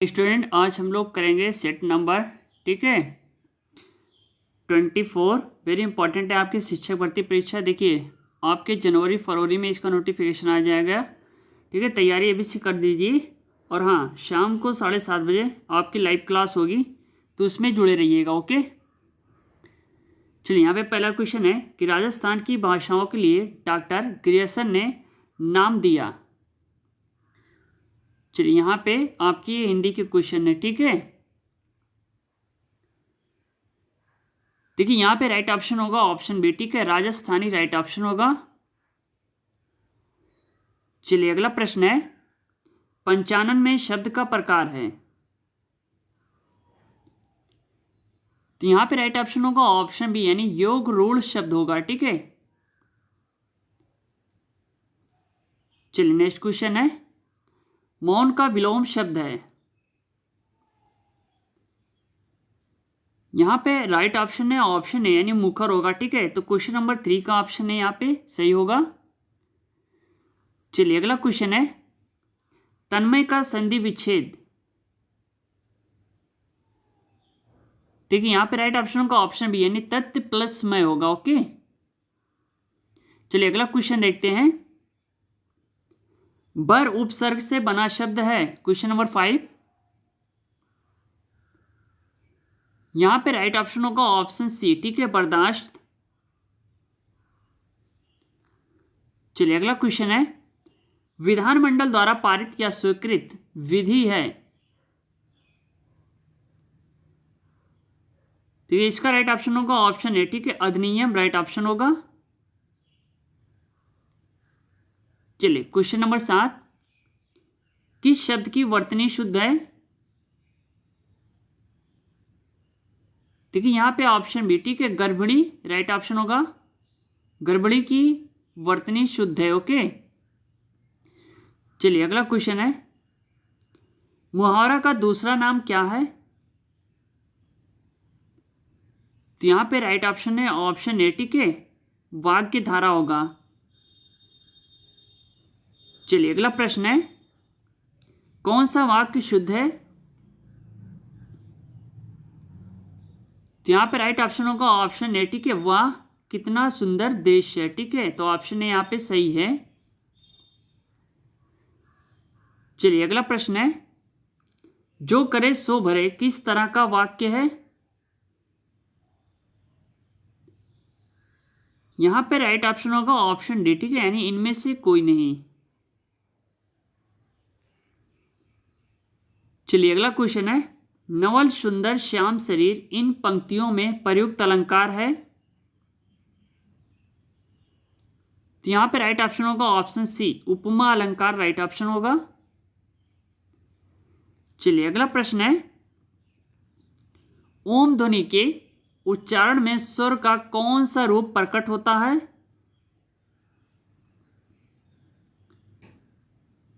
Student आज हम लोग करेंगे सेट नंबर, ठीक है, 24। वेरी इंपॉर्टेंट है आपकी शिक्षक भर्ती परीक्षा। देखिए आपके जनवरी फरवरी में इसका नोटिफिकेशन आ जाएगा, ठीक है। तैयारी अभी से कर दीजिए। और हाँ, शाम को 7:30 बजे आपकी लाइव क्लास होगी, तो उसमें जुड़े रहिएगा, ओके। चलिए यहाँ पे पहला क्वेश्चन है कि राजस्थान की भाषाओं के लिए डॉक्टर ग्रियर्सन ने नाम दिया। चलिए यहाँ पे आपकी हिंदी के क्वेश्चन है, ठीक है। देखिए यहाँ पे राइट ऑप्शन होगा ऑप्शन बी, ठीक है, राजस्थानी राइट ऑप्शन होगा। चलिए अगला प्रश्न है, पंचानन में शब्द का प्रकार है। तो यहाँ पे राइट ऑप्शन होगा ऑप्शन बी, यानी योग रूढ़ शब्द होगा, ठीक है। चलिए नेक्स्ट क्वेश्चन है, मौन का विलोम शब्द है। यहाँ पे राइट ऑप्शन है ऑप्शन ए, यानी मुखर होगा, ठीक है। तो क्वेश्चन नंबर 3 का ऑप्शन है यहाँ पे सही होगा। चलिए अगला क्वेश्चन है, तन्मय का संधि विच्छेद। देखिए यहाँ पे राइट ऑप्शन होगा ऑप्शन बी, यानी तत् प्लस मय होगा, ओके। चलिए अगला क्वेश्चन देखते हैं, बर उपसर्ग से बना शब्द है। Question number 5। यहां पे राइट ऑप्शन होगा ऑप्शन सी, ठीक है, बर्दाश्त। चलिए अगला क्वेश्चन है, विधानमंडल द्वारा पारित या स्वीकृत विधि है। तो ये इसका राइट ऑप्शन होगा ऑप्शन ए, ठीक है, अधिनियम राइट ऑप्शन होगा। चलिए क्वेश्चन नंबर 7, किस शब्द की वर्तनी शुद्ध है। देखिए यहाँ पे ऑप्शन बी, ठीक है, गर्भिणी राइट ऑप्शन होगा। गर्भिणी की वर्तनी शुद्ध है, ओके। चलिए अगला क्वेश्चन है, मुहावरा का दूसरा नाम क्या है। तो यहाँ पे राइट ऑप्शन है ऑप्शन ए, ठीक है, वाक्य धारा होगा। चलिए अगला प्रश्न है, कौन सा वाक्य शुद्ध है। तो यहाँ पे राइट ऑप्शन होगा ऑप्शन ए, ठीक है, वाह कितना सुंदर देश है, ठीक है। तो ऑप्शन ए यहाँ पे सही है। चलिए अगला प्रश्न है, जो करे सो भरे किस तरह का वाक्य है। यहां पे राइट ऑप्शन होगा ऑप्शन डी, ठीक है, यानी इनमें से कोई नहीं। चलिए अगला क्वेश्चन है, नवल सुंदर श्याम शरीर इन पंक्तियों में प्रयुक्त अलंकार है। तो यहां पे राइट ऑप्शन होगा ऑप्शन सी, उपमा अलंकार राइट ऑप्शन होगा। चलिए अगला प्रश्न है, ओम ध्वनि के उच्चारण में स्वर का कौन सा रूप प्रकट होता है।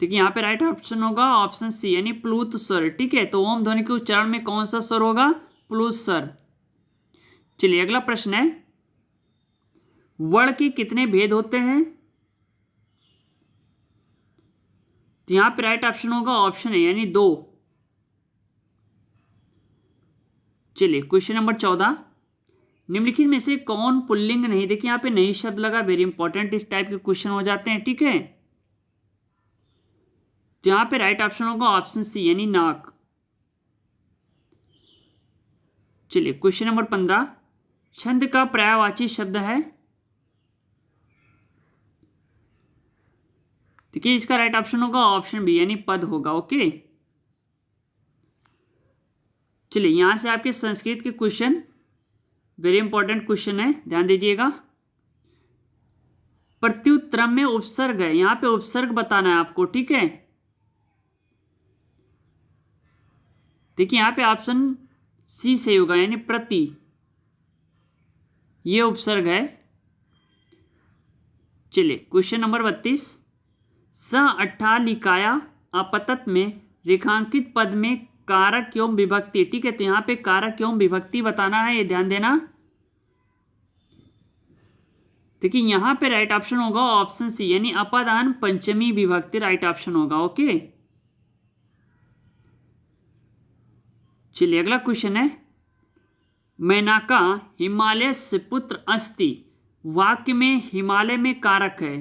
देखिए यहाँ पे राइट ऑप्शन होगा ऑप्शन सी, यानी प्लुत स्वर, ठीक है। तो ओम ध्वनि के उच्चारण में कौन सा स्वर होगा, प्लुत स्वर। चलिए अगला प्रश्न है, वर्ण के कितने भेद होते हैं। तो यहाँ पे राइट ऑप्शन होगा ऑप्शन ए, यानी 2। चलिए क्वेश्चन नंबर 14, निम्नलिखित में से कौन पुल्लिंग नहीं। देखिए यहाँ पे नहीं शब्द लगा, वेरी इंपॉर्टेंट, इस टाइप के क्वेश्चन हो जाते हैं, ठीक है। तो यहाँ पे राइट ऑप्शन होगा ऑप्शन सी, यानी नाक। चलिए क्वेश्चन नंबर 15, छंद का पर्यायवाची शब्द है। देखिए इसका राइट ऑप्शन होगा ऑप्शन बी, यानी पद होगा, ओके। चलिए यहां से आपके संस्कृत के क्वेश्चन, वेरी इंपॉर्टेंट क्वेश्चन है, ध्यान दीजिएगा। प्रत्युत्तरम में उपसर्ग है, यहां पे उपसर्ग बताना है आपको, ठीक है। देखिए यहां पे ऑप्शन सी सही होगा, यानी प्रति, ये उपसर्ग है। चलिए क्वेश्चन नंबर 32, स अट्ठालिकाया अपतत में रेखांकित पद में कारक एवं विभक्ति, ठीक है। तो यहां पे कारक एवं विभक्ति बताना है, ये ध्यान देना। देखिए यहां पे राइट ऑप्शन होगा ऑप्शन सी, यानी अपादान पंचमी विभक्ति राइट ऑप्शन होगा, ओके। चलिए अगला क्वेश्चन है, मेनका हिमालय से पुत्र अस्ति वाक्य में हिमालय में कारक है,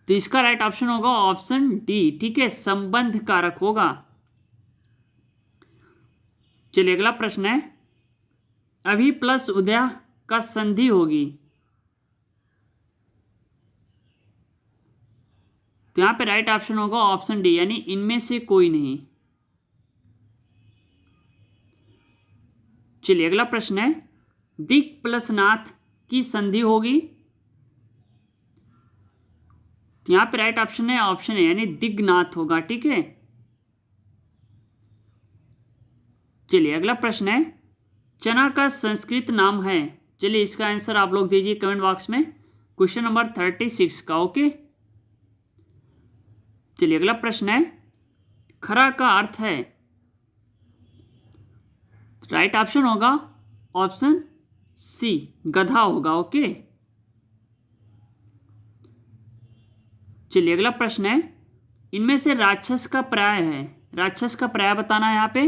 तो इसका राइट ऑप्शन होगा ऑप्शन डी, ठीक है, संबंध कारक होगा। चलिए अगला प्रश्न है, अभी प्लस उदय का संधि होगी, तो यहां पे राइट ऑप्शन होगा ऑप्शन डी, यानी इनमें से कोई नहीं। चलिए अगला प्रश्न है, दिक प्लस नाथ की संधि होगी, तो यहां पे राइट ऑप्शन है ऑप्शन है, यानी दिग्नाथ होगा, ठीक है। चलिए अगला प्रश्न है, चना का संस्कृत नाम है, चलिए इसका आंसर आप लोग दीजिए कमेंट बॉक्स में, क्वेश्चन नंबर 36 का, ओके। चलिए अगला प्रश्न है, खरा का अर्थ है, राइट ऑप्शन होगा ऑप्शन सी, गधा होगा, ओके। चलिए अगला प्रश्न है, इनमें से राक्षस का पर्याय है, राक्षस का पर्याय बताना है यहाँ पे,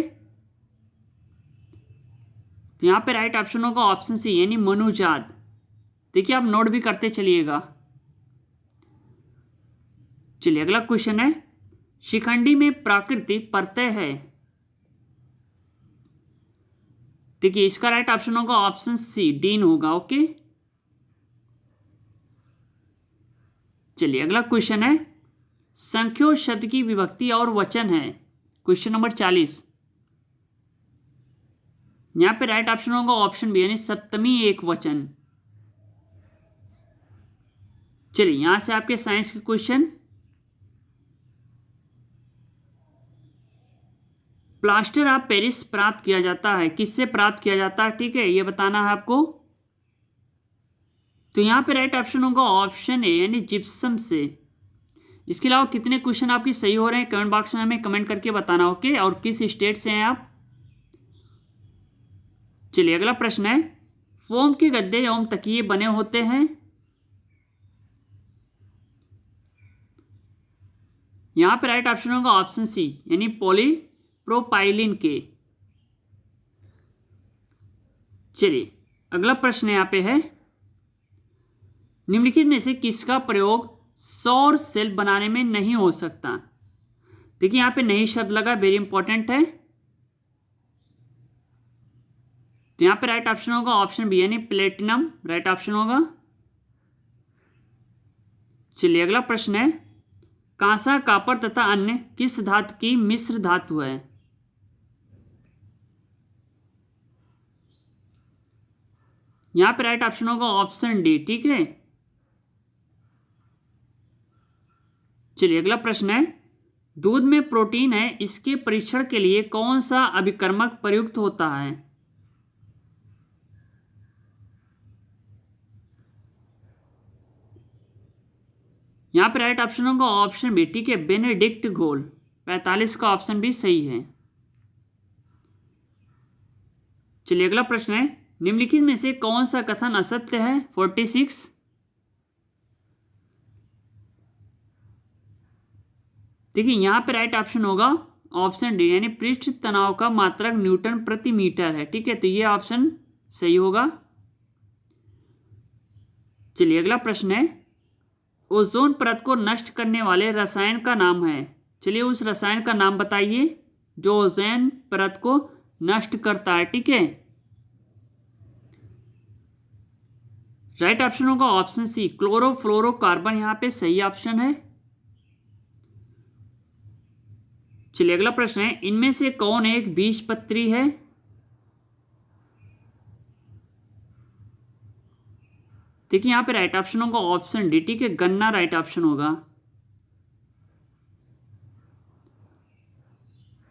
तो यहाँ पे राइट ऑप्शन होगा ऑप्शन सी, यानी मनुजात। देखिए आप नोट भी करते चलिएगा। चलिए अगला क्वेश्चन है, शिखंडी में प्राकृति प्रत्यय है, देखिए इसका राइट ऑप्शन होगा ऑप्शन सी, डीन होगा, ओके। चलिए अगला क्वेश्चन है, संख्यो शब्द की विभक्ति और वचन है, क्वेश्चन नंबर 40, यहां पे राइट ऑप्शन होगा ऑप्शन बी, यानी सप्तमी एक वचन। चलिए यहां से आपके साइंस के क्वेश्चन, प्लास्टर ऑफ पेरिस प्राप्त किया जाता है, किससे प्राप्त किया जाता है, ठीक है, ये बताना है आपको, तो यहां पे राइट ऑप्शन होगा ऑप्शन ए, यानी जिप्सम से। इसके अलावा कितने क्वेश्चन आपकी सही हो रहे हैं कमेंट बॉक्स में हमें कमेंट करके बताना, ओके, और किस स्टेट से हैं आप। चलिए अगला प्रश्न है, फोम के गद्दे एवं तकिए बने होते हैं, यहां पे राइट ऑप्शन होगा ऑप्शन सी, यानी पॉलीप्रोपाइलिन के। चलिए अगला प्रश्न यहां पे है, निम्नलिखित में से किसका प्रयोग सौर सेल बनाने में नहीं हो सकता, देखिए यहां पे नहीं शब्द लगा, वेरी इंपॉर्टेंट है, तो यहां पे राइट ऑप्शन होगा ऑप्शन बी, यानी प्लेटिनम, राइट ऑप्शन होगा। चलिए अगला प्रश्न है, कांसा कॉपर तथा अन्य किस धातु की मिश्र धातु है, यहां पे राइट ऑप्शन होगा ऑप्शन डी, ठीक है। चलिए अगला प्रश्न है, दूध में प्रोटीन है, इसके परीक्षण के लिए कौन सा अभिकर्मक प्रयुक्त होता है, यहां पे राइट ऑप्शन होगा ऑप्शन बी, ठीक है, बेनेडिक्ट घोल, 45 का ऑप्शन भी सही है। चलिए अगला प्रश्न है, निम्नलिखित में से कौन सा कथन असत्य है, 46, देखिए यहां पे राइट ऑप्शन होगा ऑप्शन डी, यानी पृष्ठ तनाव का मात्रक न्यूटन प्रति मीटर है, ठीक है, तो ये ऑप्शन सही होगा। चलिए अगला प्रश्न है, ओजोन परत को नष्ट करने वाले रसायन का नाम है, चलिए उस रसायन का नाम बताइए जो ओजोन परत को नष्ट करता है, ठीक है, राइट ऑप्शन होगा ऑप्शन सी, क्लोरोफ्लोरोकार्बन, यहां पे सही ऑप्शन है। चलिए अगला प्रश्न है, इनमें से कौन एक बीजपत्री है, देखिए यहां पे राइट ऑप्शन होगा ऑप्शन डी, ठीक है, गन्ना राइट ऑप्शन होगा।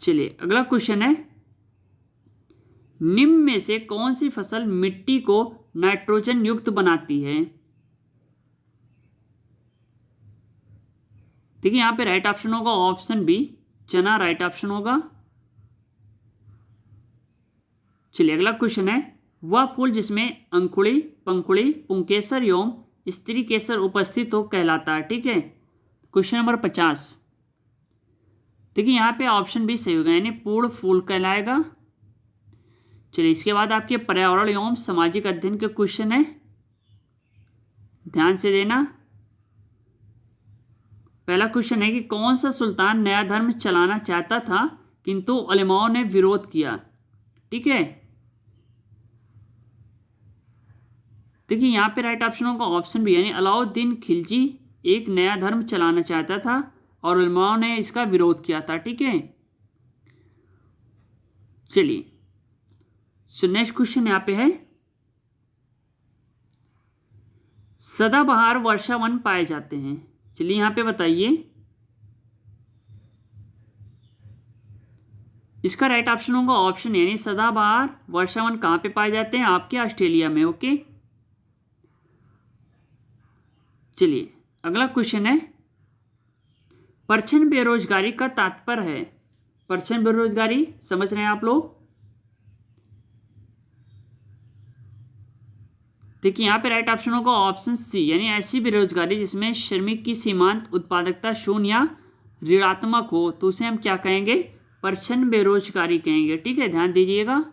चलिए अगला क्वेश्चन है, निम्न में से कौन सी फसल मिट्टी को नाइट्रोजन युक्त बनाती है, देखिए यहां पे राइट ऑप्शन होगा ऑप्शन बी, चना राइट ऑप्शन होगा। चलिए अगला क्वेश्चन है, वह फूल जिसमें अंकुड़ी, पंखुड़ी, पुंकेसर एवं स्त्री केसर उपस्थित हो कहलाता है, ठीक है, क्वेश्चन नंबर 50, देखिए यहाँ पे ऑप्शन बी सही होगा, यानी पूर्ण फूल कहलाएगा। चलिए इसके बाद आपके पर्यावरण एवं सामाजिक अध्ययन के क्वेश्चन है, ध्यान से देना। पहला क्वेश्चन है कि कौन सा सुल्तान नया धर्म चलाना चाहता था किंतु उलेमाओं ने विरोध किया। ठीक है, देखिए यहाँ पे राइट ऑप्शन होगा ऑप्शन बी, यानी अलाउद्दीन खिलजी एक नया धर्म चलाना चाहता था और उलेमाओं ने इसका विरोध किया था। ठीक है, चलिए सो नेक्स्ट क्वेश्चन यहाँ पे है, सदाबहार वर्षावन पाए जाते हैं। चलिए यहाँ पे बताइए, इसका राइट ऑप्शन होगा ऑप्शन, यानी सदाबहार वर्षावन कहाँ पे पाए जाते हैं, आपके ऑस्ट्रेलिया में। ओके, चलिए अगला क्वेश्चन है, परछन बेरोजगारी का तात्पर्य है। परछन बेरोजगारी समझ रहे हैं आप लोग। देखिए यहाँ पे राइट ऑप्शन होगा ऑप्शन सी, यानी ऐसी बेरोजगारी जिसमें श्रमिक की सीमांत उत्पादकता शून्य या ऋणात्मक हो, तो उसे हम क्या कहेंगे, परछन बेरोजगारी कहेंगे। ठीक है, ध्यान दीजिएगा।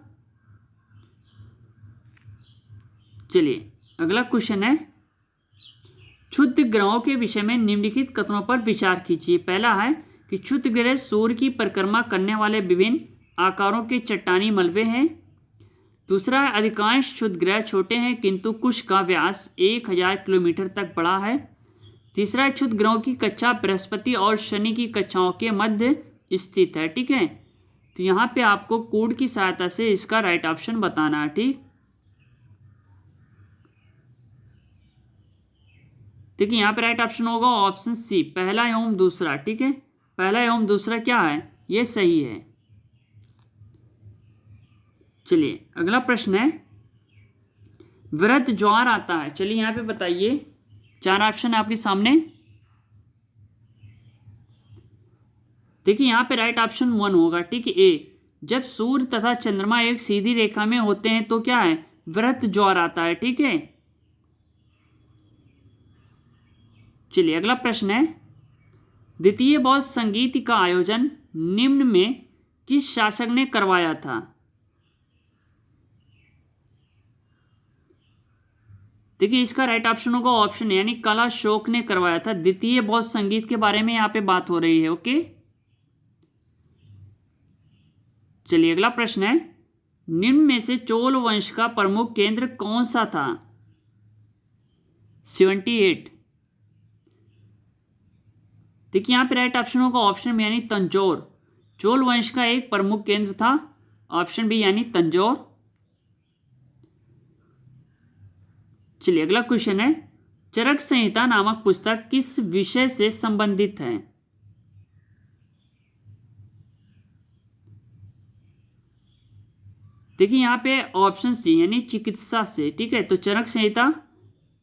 चलिए अगला क्वेश्चन है, क्षुद्र ग्रहों के विषय में निम्नलिखित कथनों पर विचार कीजिए। पहला है कि क्षुद्र ग्रह सूर्य की परिक्रमा करने वाले विभिन्न आकारों के चट्टानी मलबे हैं। दूसरा है अधिकांश क्षुद्र ग्रह छोटे हैं किंतु कुछ का व्यास 1000 किलोमीटर तक बड़ा है। तीसरा है क्षुद्र ग्रहों की कक्षा बृहस्पति और शनि की कक्षाओं के मध्य स्थित है। ठीक है, तो यहाँ पे आपको कोड की सहायता से इसका राइट ऑप्शन बताना है। ठीक, देखिए यहाँ पे राइट ऑप्शन होगा ऑप्शन सी, पहला एवं दूसरा। ठीक है, पहला एवं दूसरा क्या है, ये सही है। चलिए अगला प्रश्न है, वृद्ध ज्वार आता है। चलिए यहाँ पे बताइए, चार ऑप्शन है आपके सामने। देखिए यहाँ पे राइट ऑप्शन 1 होगा। ठीक है, ए, जब सूर्य तथा चंद्रमा एक सीधी रेखा में होते हैं तो क्या है, वृद्ध ज्वार आता है। ठीक है, चलिए अगला प्रश्न है, द्वितीय बौद्ध संगीत का आयोजन निम्न में किस शासक ने करवाया था। देखिए इसका राइट ऑप्शन होगा ऑप्शन, यानी कलाशोक ने करवाया था। द्वितीय बौद्ध संगीत के बारे में यहाँ पे बात हो रही है। ओके, चलिए अगला प्रश्न है, निम्न में से चोल वंश का प्रमुख केंद्र कौन सा था। 78। देखिए यहाँ पे राइट ऑप्शन होगा ऑप्शन बी, यानी तंजौर। चोल वंश का एक प्रमुख केंद्र था, ऑप्शन बी यानी तंजौर। चलिए अगला क्वेश्चन है, चरक संहिता नामक पुस्तक किस विषय से संबंधित है। देखिए यहाँ पे ऑप्शन सी, यानी चिकित्सा से। ठीक है, तो चरक संहिता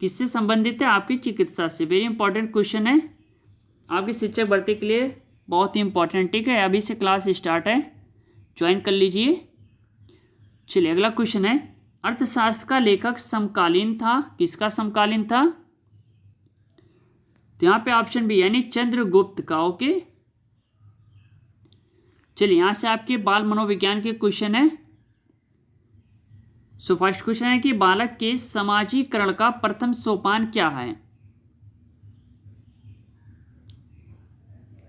किससे संबंधित है, आपकी चिकित्सा से। वेरी इंपॉर्टेंट क्वेश्चन है आपकी शिक्षक भर्ती के लिए, बहुत ही इंपॉर्टेंट। ठीक है, अभी से क्लास स्टार्ट है, ज्वाइन कर लीजिए। चलिए अगला क्वेश्चन है, अर्थशास्त्र का लेखक समकालीन था, किसका समकालीन था। तो यहाँ पे ऑप्शन बी, यानी चंद्रगुप्त का। ओके, चलिए यहाँ से आपके बाल मनोविज्ञान के क्वेश्चन है। सो फर्स्ट क्वेश्चन है कि बालक के समाजीकरण का प्रथम सोपान क्या है।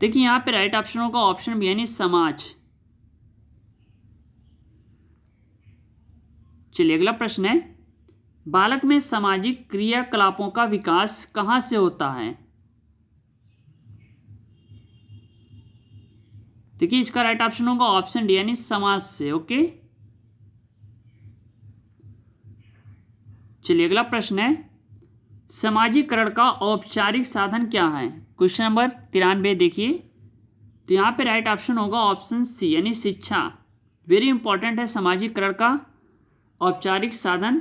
देखिए यहाँ पे राइट ऑप्शन होगा ऑप्शन बी, यानी समाज। चलिए अगला प्रश्न है, बालक में सामाजिक क्रियाकलापों का विकास कहाँ से होता है। देखिए इसका राइट ऑप्शन होगा ऑप्शन डी, यानी समाज से। ओके, चलिए अगला प्रश्न है, समाजीकरण का औपचारिक साधन क्या है। क्वेश्चन नंबर 93 देखिए, तो यहाँ पे राइट ऑप्शन होगा ऑप्शन सी, यानी शिक्षा। वेरी इंपॉर्टेंट है, समाजीकरण का औपचारिक साधन,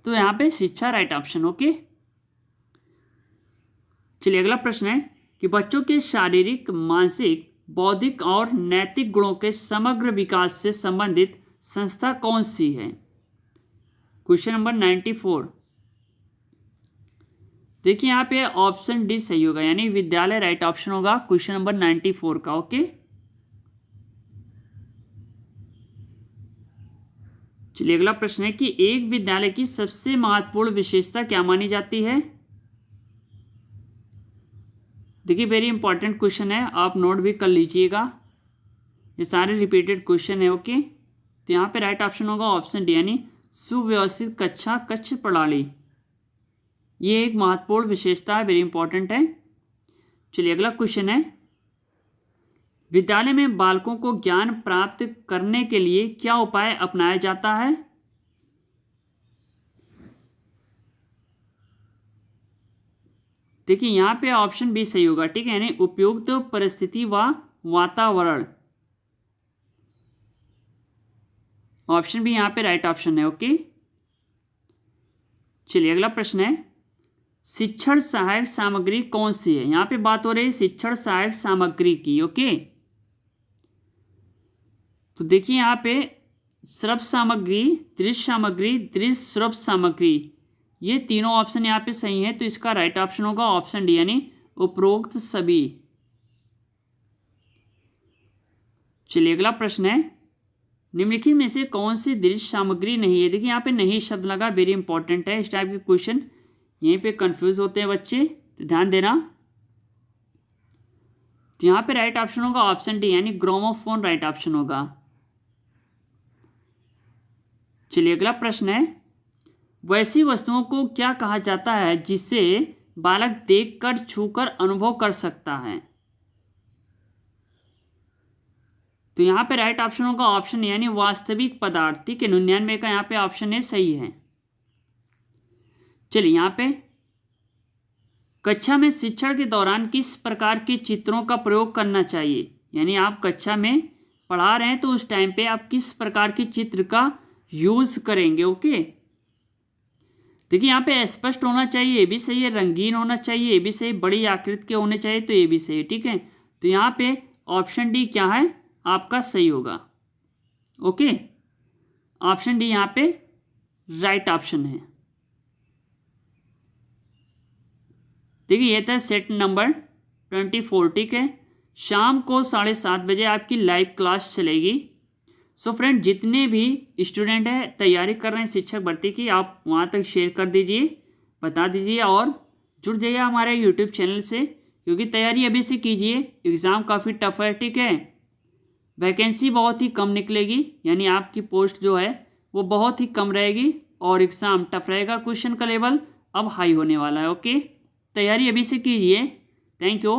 तो यहाँ पे शिक्षा राइट ऑप्शन। ओके, चलिए अगला प्रश्न है कि बच्चों के शारीरिक, मानसिक, बौद्धिक और नैतिक गुणों के समग्र विकास से संबंधित संस्था कौन सी है। Question number 94। देखिए यहाँ पे ऑप्शन डी सही होगा, यानी विद्यालय राइट ऑप्शन होगा क्वेश्चन नंबर 94 का। ओके, चलिए अगला प्रश्न है कि एक विद्यालय की सबसे महत्वपूर्ण विशेषता क्या मानी जाती है। देखिए वेरी इंपॉर्टेंट क्वेश्चन है, आप नोट भी कर लीजिएगा, ये सारे रिपीटेड क्वेश्चन है। ओके, तो यहाँ पे राइट ऑप्शन होगा ऑप्शन डी यानी सुव्यवस्थित कक्षा कक्ष प्रणाली। ये एक महत्वपूर्ण विशेषता है, वेरी इंपॉर्टेंट है। चलिए अगला क्वेश्चन है, विद्यालय में बालकों को ज्ञान प्राप्त करने के लिए क्या उपाय अपनाया जाता है। देखिए यहाँ पे ऑप्शन बी सही होगा, ठीक है, यानी उपयुक्त परिस्थिति व वातावरण। ऑप्शन बी यहाँ पे राइट ऑप्शन है। ओके, चलिए अगला प्रश्न है, शिक्षण सहायक सामग्री कौन सी है। यहाँ पे बात हो रही है शिक्षण सहायक सामग्री की। ओके, तो देखिए यहाँ पे श्रव्य सामग्री, दृश्य सामग्री, दृश्य श्रव्य सामग्री, ये तीनों ऑप्शन यहाँ पे सही है, तो इसका राइट ऑप्शन होगा ऑप्शन डी यानी उपरोक्त सभी। चलिए अगला प्रश्न है, निम्नलिखित में से कौन सी दृश्य सामग्री नहीं है। देखिए यहाँ पे नहीं शब्द लगा, वेरी इंपॉर्टेंट है, इस टाइप के क्वेश्चन यहीं पे कंफ्यूज होते हैं बच्चे, तो ध्यान देना। तो यहाँ पे राइट ऑप्शन होगा ऑप्शन डी यानी ग्रामोफोन राइट ऑप्शन होगा। चलिए अगला प्रश्न है, वैसी वस्तुओं को क्या कहा जाता है जिसे बालक देखकर छूकर अनुभव कर सकता है। तो यहाँ पे राइट ऑप्शन होगा ऑप्शन यानी वास्तविक पदार्थ। ठीक है, 99 का यहाँ पे ऑप्शन ए सही है। चलिए यहाँ पे कक्षा में शिक्षण के दौरान किस प्रकार के चित्रों का प्रयोग करना चाहिए, यानी आप कक्षा में पढ़ा रहे हैं तो उस टाइम पे आप किस प्रकार के चित्र का यूज करेंगे। ओके, देखिए यहाँ पे स्पष्ट होना चाहिए, ये भी सही है, रंगीन होना चाहिए, ये भी सही, बड़ी आकृति के होने चाहिए, तो ये भी सही है। ठीक है, तो यहाँ पे ऑप्शन डी क्या है आपका सही होगा। ओके, ऑप्शन डी यहाँ पे राइट ऑप्शन है। देखिए ये था सेट नंबर 24। ठीक है, शाम को 7:30 बजे आपकी लाइव क्लास चलेगी। सो फ्रेंड, जितने भी स्टूडेंट हैं तैयारी कर रहे हैं शिक्षक भर्ती की, आप वहाँ तक शेयर कर दीजिए, बता दीजिए और जुड़ जाइए हमारे यूट्यूब चैनल से, क्योंकि तैयारी अभी से कीजिए, एग्ज़ाम काफ़ी टफ है। ठीक है, वैकेंसी बहुत ही कम निकलेगी, यानी आपकी पोस्ट जो है वो बहुत ही कम रहेगी और एग्ज़ाम टफ रहेगा, क्वेश्चन का लेवल अब हाई होने वाला है। ओके, तैयारी अभी से कीजिए। Thank you.